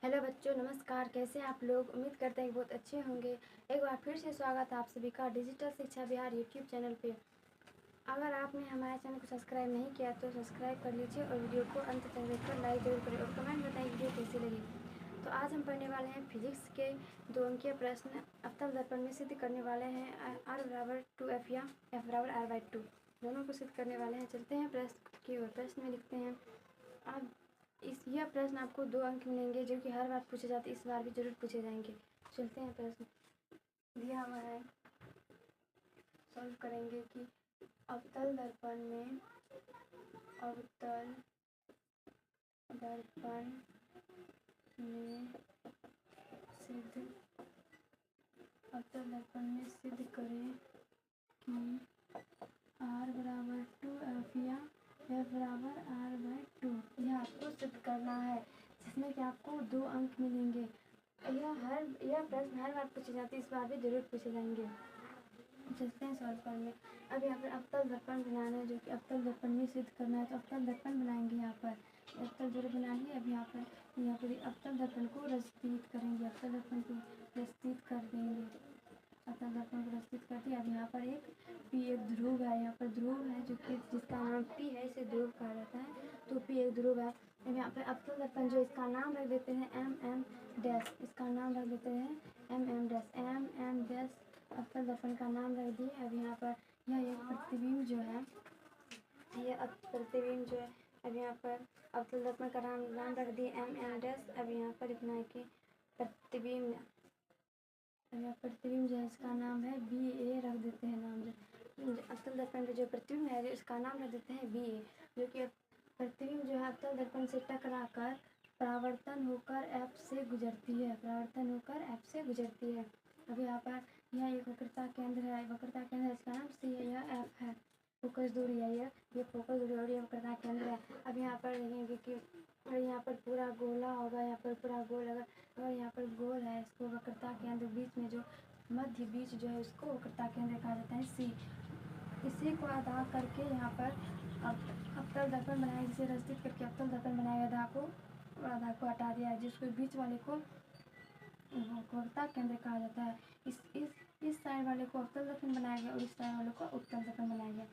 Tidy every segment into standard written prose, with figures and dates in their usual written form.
Hello बच्चों, नमस्कार। कैसे हैं आप लोग? उम्मीद करते हैं कि बहुत अच्छे होंगे। एक बार फिर से स्वागत है आप सभी का डिजिटल शिक्षा बिहार यूट्यूब चैनल पे। अगर आपने हमारे चैनल को सब्सक्राइब नहीं किया तो सब्सक्राइब कर लीजिए और वीडियो को अंत तक देखकर लाइक जरूर करें और कमेंट बताएं वीडियो कैसी लगी। तो आज हम पढ़ने वाले हैं फिजिक्स के 2 अंकीय प्रश्न अवतल दर्पण में सिद्ध करने वाले हैं। R=2F या F=R/2 दोनों को सिद्ध करने वाले हैं। चलते हैं प्रश्न की ओर। प्रश्न में लिखते हैं, अब यह प्रश्न आपको 2 अंक मिलेंगे जो कि हर बार पूछे जाते, इस बार भी जरूर पूछे जाएंगे। चलते हैं, प्रश्न दिया हुआ है, सॉल्व करेंगे कि अवतल दर्पण में सिद्ध करें कि R=2F या F=R/2। यह आपको सिद्ध करना है, जिसमें कि आपको 2 अंक मिलेंगे। यह प्रश्न हर बार पूछे जाते, इस बार भी जरूर पूछे जाएंगे। चलते हैं सॉल्व करने। अब यहाँ पर अवतल दर्पण बनाना है, जो कि अवतल दर्पण में सिद्ध करना है। तो अवतल दर्पण बनाएंगे। यहाँ पर अवतल जरूर बना लिए। अब यहाँ पर अवतल दर्पण को रचित करेंगे। अवतल दर्पण को रचित कर देंगे। अवतल दर्पण को रचित कर दिया। अब यहाँ पर एक ध्रुव है। यहाँ पर ध्रुव है जो कि जिसका नाम P है, इसे ध्रुव कहा जाता है। तो P एक ध्रुव है। अब यहाँ पर अवतल दर्पण जो इसका नाम रख देते हैं MM-, इसका नाम रख देते हैं MM-, अवतल दर्पण का नाम रख दिए। अब यहाँ पर यह एक प्रतिबिंब जो है, अब यहाँ पर अवतल दर्पण का नाम रख दिए MM-। अब यहाँ पर इतना है कि प्रतिबिंब जो है इसका नाम है BA रख देते हैं। नाम अवतल दर्पण का जो प्रतिबिंब है इसका नाम रख देते हैं BA, जो कि प्रतिबिंब जो है अवतल दर्पण से टकराकर परावर्तन होकर F से गुजरती है। अब यहाँ पर यह एक वक्रता केंद्र है। इसका नाम C है, यह F है। फोकस दूरी है, ये फोकस दूरी और ये वक्रता केंद्र है। अब यहाँ पर देखेंगे कि अगर यहाँ पर पूरा गोला होगा, यहाँ पर पूरा गोल, अगर यहाँ पर गोल है, इसको वक्रता केंद्र बीच में जो मध्य बीच जो है उसको वक्रता केंद्र कहा जाता है C। इसी को आधा करके यहाँ पर अवतल दर्पण बनाया, जिसे रचित करके अवतल दर्पण बनाया। आधा को हटा दिया, जिसको बीच वाले को वक्रता केंद्र कहा जाता है। इस साइड वाले को अवतल दर्पण बनाया गया और इस साइड वाले को उत्तल दर्पण बनाया गया,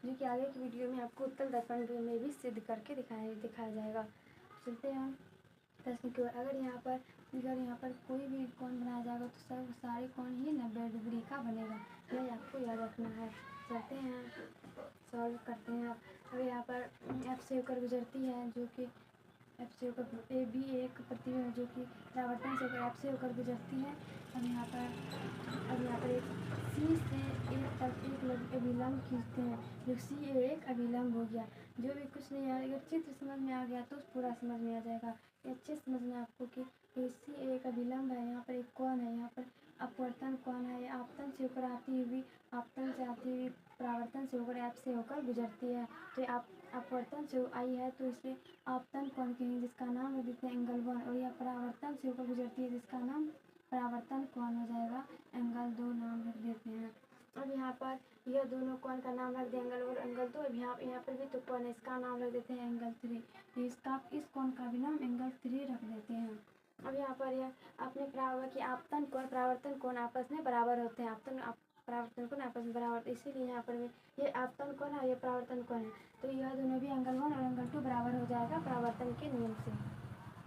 जो कि आगे की वीडियो में आपको उत्तल दर्पण में भी सिद्ध करके दिखाया जाएगा। चलते हैं प्रश्न की ओर। अगर यहाँ पर कोई भी कोण बनाया जाएगा तो सारे कोण ही 90 डिग्री का बनेगा, यह आपको याद रखना है। चलते हैं, सॉल्व करते हैं। अब यहाँ पर F से होकर गुजरती है, जो कि F से होकर B एक प्रतिबिंब जो कि परावर्तन से होकर F से होकर गुजरती है। अब यहाँ पर एक C से एक तक एक अभिलंब खींचते हैं, जो C एक अभिलंब हो गया। जो भी कुछ नहीं आ, अगर चित्र समझ में आ गया तो पूरा समझ में आ जाएगा। ये अच्छे समझना आपको कि C एक अभिलंब है। यहाँ पर एक कोण है, यहाँ पर अपवर्तन कोण है। आपतन से होकर आती हुई परावर्तन से होकर F से होकर गुजरती है। तो आप अपवर्तन से आई है तो इसे आपतन कोण कहेंगे, जिसका नाम रख देते हैं एंगल 1। और यह परावर्तन से होकर गुजरती है, जिसका नाम परावर्तन कोण हो जाएगा, एंगल 2 नाम रख देते हैं। अब यहाँ पर यह दोनों कोण का नाम रख दिया, एंगल 1 और एंगल 2। अब यहाँ पर भी तो कोण है, इसका नाम रख देते हैं एंगल 3। इस कोण का भी नाम एंगल 3 रख देते हैं। अब यहाँ पर यह आपने पढ़ा होगा कि आपतन कोण परावर्तन कोण आपस में बराबर होते हैं। परावर्तन कोण आपस में बराबर, इसीलिए यहाँ पर ये आपतन कोण है, ये परावर्तन कोण है। तो यह दोनों भी एंगल 1 और एंगल 2 बराबर हो जाएगा परावर्तन के नियम से।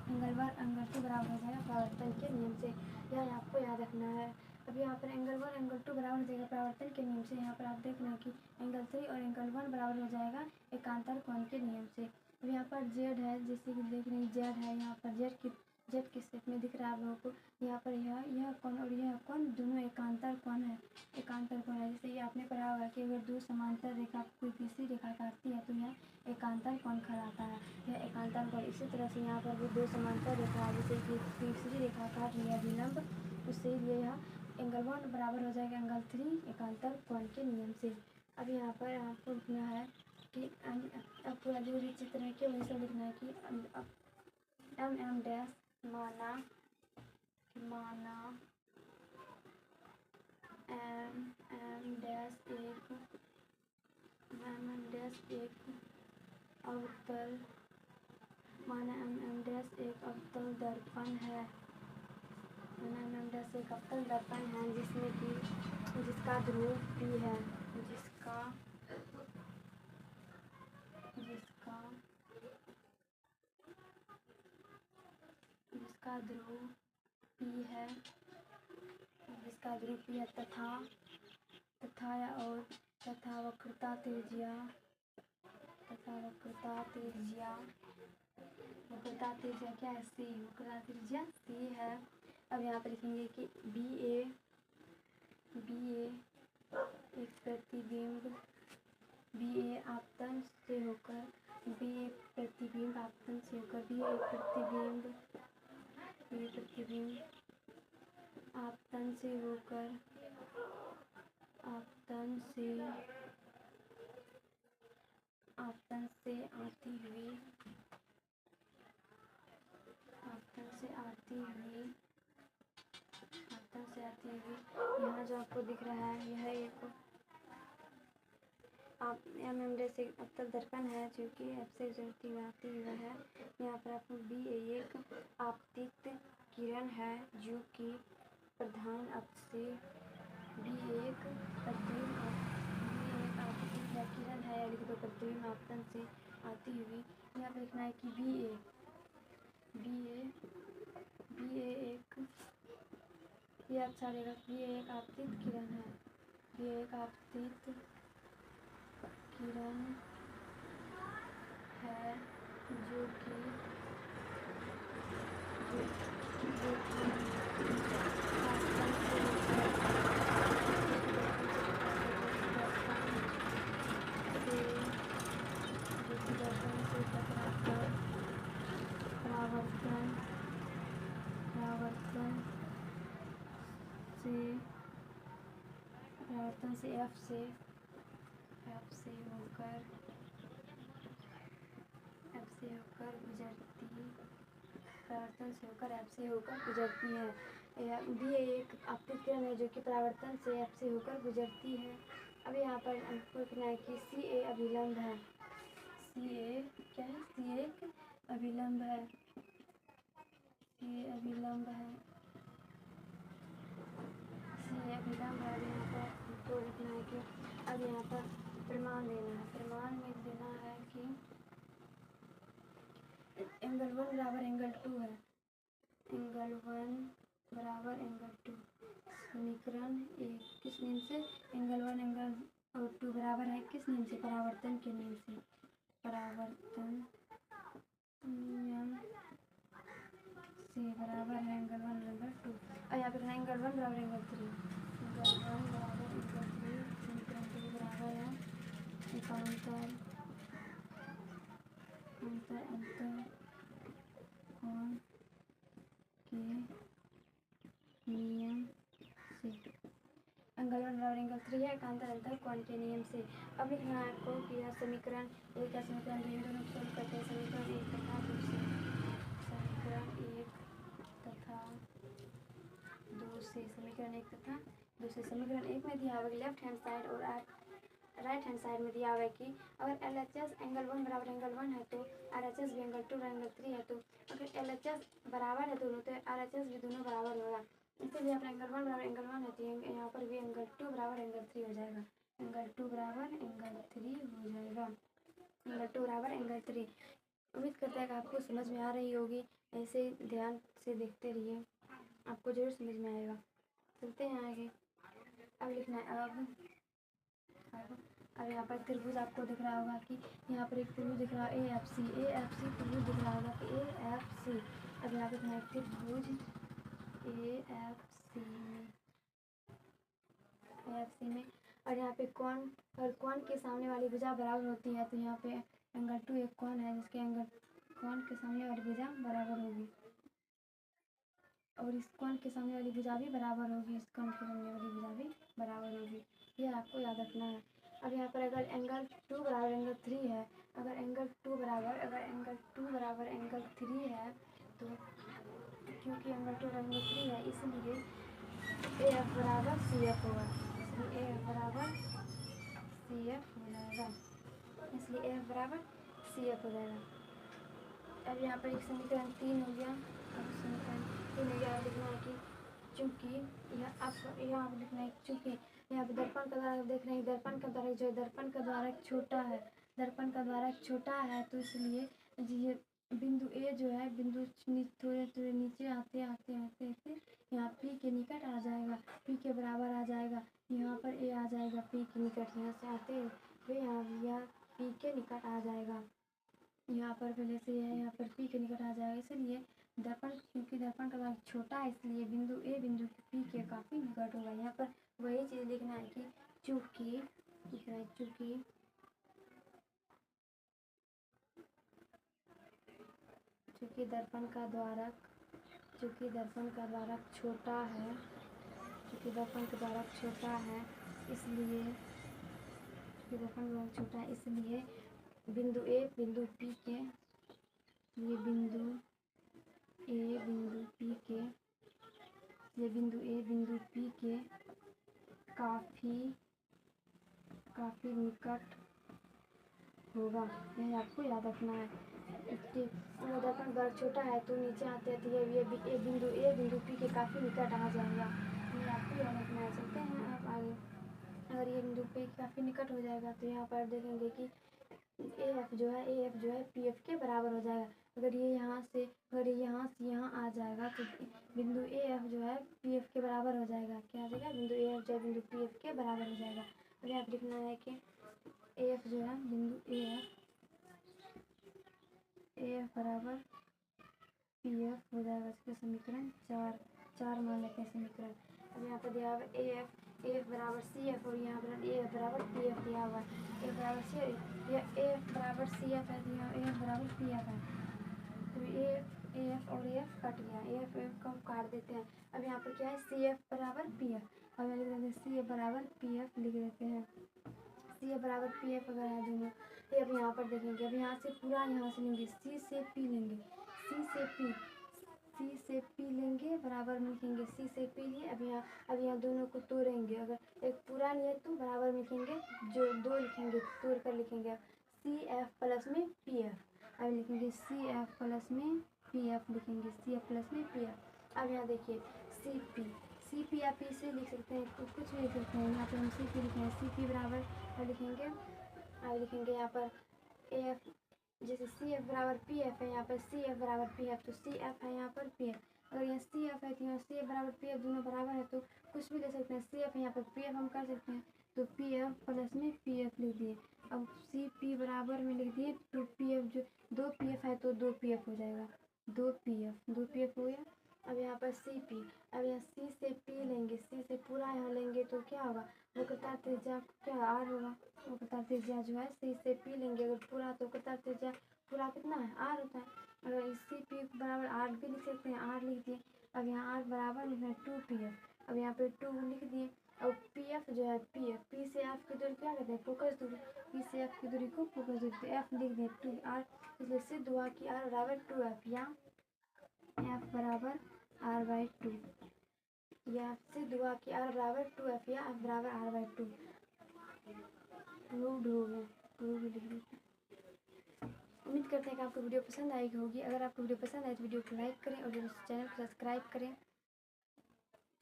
एंगल 1 एंगल 2 बराबर हो जाएगा परावर्तन के नियम से, यह आपको याद रखना है। अब यहाँ पर एंगल 1 एंगल 2 बराबर हो जाएगा परावर्तन के नियम से। यहाँ पर आप देख रहे हैं कि एंगल 3 और एंगल 1 बराबर हो जाएगा एकांतर कोण के नियम से। अब यहाँ पर Z है, जैसे कि देख रहे हैं Z है। यहाँ पर Z किस शेप में दिख रहा है आप लोगों को। यहाँ पर यह कोण और यह कोण दोनों एकांतर कोण है। जैसे ये आपने पढ़ा होगा कि अगर दो समांतर रेखा कोई तीसरी रेखा काटती है तो यह एकांतर कोण कहलाता है। यह एकांतर कोण। इसी तरह से यहाँ पर भी दो समांतर रेखा, जैसे कि तीसरी रेखा काट लिया विलंब, उससे यह एंगल 1 बराबर हो जाएगा एंगल 3 एकांतर कोण के नियम से। अब यहाँ पर आपको लिखना है कि अब पूरा जो भी चित्र है कि वही सब लिखना है कि MM- माना MM- एक अवतल माना एम डैश एक अवतल दर्पण है। माना एम डैश एक अवतल दर्पण है जिसका ध्रुव P है। जिसका ध्रुव P है। तथा वक्रता त्रिज्या क्या है? C। वक्रता त्रिज्या C है। अब यहाँ पर लिखेंगे कि BA एक प्रतिबिंब आपतन से होकर BA प्रतिबिंब आपतन से होकर BA एक प्रतिबिंब आपतन से होकर आपतन से आती हुई यहाँ जो आपको दिख रहा है यह एक एम डैश एक अवतल दर्पण है जो कि F से गुजरती हुआ है। यहाँ पर आपको BA एक आपतित किरण है जो कि प्रधान अक्ष से BA एक आपतित किरण है, या लिख दो प्रतिबिंब आपतन से आती हुई। यहाँ पर लिखना है कि BA एक, ये अच्छा रहेगा। BA एक आपतित किरण है। BA एक आपतित किरण है जो कि दर्पण से टकराकर परावर्तन से F से गुजरती है। BA एक आपतित किरण है जो कि परावर्तन से F से होकर गुजरती है। अब यहाँ पर हमको लिखना है कि CA अभिलंब है। CA क्या है? CA एक अभिलंब है। CA अभिलंब है। यहाँ पर हमको लिखना है कि अब यहाँ पर प्रमाण देना है। प्रमाण में देना है कि एंगल 1 बराबर एंगल 2 है। एंगल 1 बराबर एंगल 2 समीकरण एक किस नियम से? एंगल 1 एंगल 2 बराबर है किस नियम से? परावर्तन के नियम से। परावर्तन नियम से बराबर है एंगल 1 एंगल 2। और यहाँ पर एंगल 1 बराबर एंगल 3। एंगल 1 बराबर एंगल 3 समीकरण 2 बराबर है एकांतर कोण के नियम से। एंगल 1 बराबर एंगल 3 है एकांतर अंतर कोण के नियम से। अब लिखना है आपको कि यह समीकरण एक का समीकरण दोनों सॉल्व करते हैं। समीकरण एक तथा दो से समीकरण एक में दिया हुआ लेफ्ट हैंड साइड और राइट हैंड साइड में दिया हुआ है कि अगर LHS एंगल 1 बराबर एंगल 1 है तो RHS भी एंगल 2 एंगल 3 है। तो अगर LHS बराबर है दोनों तो RHS भी दोनों बराबर होगा। इसलिए यहाँ पर एंगल 1 बराबर एंगल 1 है तो यहाँ पर भी एंगल 2 बराबर एंगल 3 हो जाएगा। एंगल 2 बराबर एंगल 3 हो जाएगा। एंगल 2 बराबर एंगल 3। उम्मीद करते हैं कि आपको समझ में आ रही होगी। ऐसे ध्यान से देखते रहिए, आपको जरूर समझ में आएगा। चलते हैं आगे। अब लिखना है अब यहाँ पर त्रिभुज आपको दिख रहा होगा कि यहाँ पर एक त्रिभुज दिख रहा है AFC त्रिभुज दिख रहा होगा कि AFC। अब यहाँ पर है त्रिभुज AFC में और यहाँ पे कोण और कोण के सामने वाली भुजा बराबर होती है। तो यहाँ पे एंगल 2 एक कोण है जिसके एंगल कोण के सामने वाली भुजा बराबर होगी और इस कोण के सामने वाली भुजा भी बराबर होगी। इस कोण के सामने वाली भुजा भी बराबर होगी। ये आपको याद रखना है। अब यहाँ पर अगर एंगल 2 बराबर एंगल 3 है, अगर एंगल 2 बराबर एंगल 3 है तो क्योंकि एंगल 2 बराबर एंगल 3 है इसलिए AF बराबर CF होगा। इसलिए AF बराबर CF हो जाएगा। अब यहाँ पर एक समीकरण 3 हो गया। अब समीकरण 3 हो गया, लिखना है कि चूँकि यह आप यहाँ पर लिखना है चूँकि यहाँ पर दर्पण का द्वारक देख रहे हैं, दर्पण का द्वारक जो है दर्पण का द्वारक छोटा है, दर्पण का द्वारक छोटा है, तो इसलिए ये बिंदु ए जो है बिंदु थोड़े थोड़े नीचे आते आते आते आते यहाँ पी के निकट आ जाएगा, पी के बराबर आ जाएगा। यहाँ पर ए आ जाएगा पी के निकट, यहाँ से आते हुए यहाँ पी के निकट आ जाएगा। यहाँ पर पहले से है, यहाँ पर पी के निकट आ जाएगा। इसलिए दर्पण, क्योंकि दर्पण का द्वारक छोटा है, इसलिए बिंदु ए बिंदु पी के काफ़ी निकट होगा। यहाँ पर वही चीज़ लिखना है कि चूँकि लिखना है चूँकि दर्पण का द्वारक छोटा है, चूँकि दर्पण का द्वारक छोटा है, इसलिए चूँकि दर्पण का द्वारक छोटा है, इसलिए बिंदु ए बिंदु पी के, ये बिंदु ए बिंदु पी के, ये बिंदु ए बिंदु पी के काफ़ी निकट होगा। यह आपको याद रखना है। इसके दर्पण द्वारक छोटा है तो नीचे आते आते ये बिंदु ए बिंदु पी के काफ़ी निकट आ जाएगा। ये आपको याद रखना है। चलते हैं आप आगे। अगर ये बिंदु पे काफ़ी निकट हो जाएगा तो यहाँ पर देखेंगे कि ए एफ जो है पी एफ के बराबर हो जाएगा। अगर ये यहाँ से यहाँ आ जाएगा तो बिंदु ए एफ जो है पी एफ के बराबर हो जाएगा। क्या आ जाएगा? बिंदु ए एफ जो है बिंदु पी एफ के बराबर हो जाएगा। अब यहाँ लिखना है कि ए एफ जो है बिंदु ए एफ बराबर पी एफ हो जाएगा। इसका समीकरण 4 मान लेते हैं समीकरण। अब यहाँ पर दिया हुआ ए एफ बराबर सी एफ और यहाँ पर ए एफ बराबर पी एफ दिया हुआ है। ए बराबर सी ए एफ बराबर सी एफ है, यहाँ ए एफ बराबर पी एफ है। तो ए एफ और ए एफ कट गया, ए एफ को काट देते हैं। अब यहाँ पर क्या है? सी एफ बराबर पी एफ। अब लिख देते हैं सी एफ बराबर पी एफ लिख देते हैं। सी एफ बराबर पी एफ अगर है दोनों, तो अब यहाँ पर देखेंगे। अब यहाँ से पूरा यहाँ से लेंगे, सी से पी लेंगे, सी से पी लेंगे, बराबर में लिखेंगे सी से पी लिए। अब यहाँ दोनों को तोड़ेंगे। अगर एक पूरा नहीं है तो बराबर में लिखेंगे, जो दो लिखेंगे तोड़ कर लिखेंगे। सी एफ प्लस में पी एफ। अब लिखेंगे सी एफ प्लस में पी एफ लिखेंगे, सी एफ प्लस में पी एफ। अब यहाँ देखिए सी पी या पी से लिख सकते हैं, कुछ भी लिख सकते हैं। यहाँ पर हम सी पी लिखेंगे, सी पी बराबर लिखेंगे। अब लिखेंगे यहाँ पर ए एफ, जैसे सी एफ बराबर पी एफ है, यहाँ पर सी एफ बराबर पी एफ, तो सी एफ है यहाँ पर पी एफ। अगर यहाँ सी एफ है तो यहाँ सी एफ बराबर पी एफ, दोनों बराबर है तो कुछ भी ले सकते हैं। सी एफ यहाँ पर पी एफ हम कर सकते हैं, तो पी एफ प्लस में पी एफ लिख दिए। अब सी पी बराबर में लिख दिए, तो पी एफ जो दो पी एफ है तो दो पी एफ हो जाएगा, दो पी एफ हो गया। अब यहाँ पर सी पी, अब यहाँ सी से पी लेंगे, सी से पूरा यहाँ लेंगे तो क्या होगा? वक्रता त्रिज्या क्या आर होगा। वक्रता त्रिज्या जो है सी से पी लेंगे अगर पूरा, तो वक्रता त्रिज्या पूरा कितना है? आर होता है। अगर सी पी बराबर आर भी लिख सकते हैं, आर लिख दिए। अब यहाँ आर बराबर लिखना है 2 पी एफ। अब यहाँ पे 2 लिख दिए। अब पी एफ जो है पी एफ, पी से एफ की दूरी क्या कहते हैं? फोकस दूरी। पी से एफ की दूरी को फोकस दूरी, तो एफ लिख दिए 2 आर, इसलिए सिद्ध हुआ कि आर बराबर 2 एफ, या एफ बराबर आर बाई 2, या सिद्ध हुआ कि आर बराबर 2 एफ या एफ बराबर आर बाई 2 प्रूव्ड हो गया। प्रूव लिख देते हैं। उम्मीद करते हैं कि आपको वीडियो पसंद आई होगी। अगर आपको वीडियो पसंद आए तो वीडियो को लाइक करें और चैनल को सब्सक्राइब करें।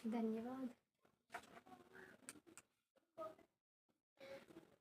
धन्यवाद।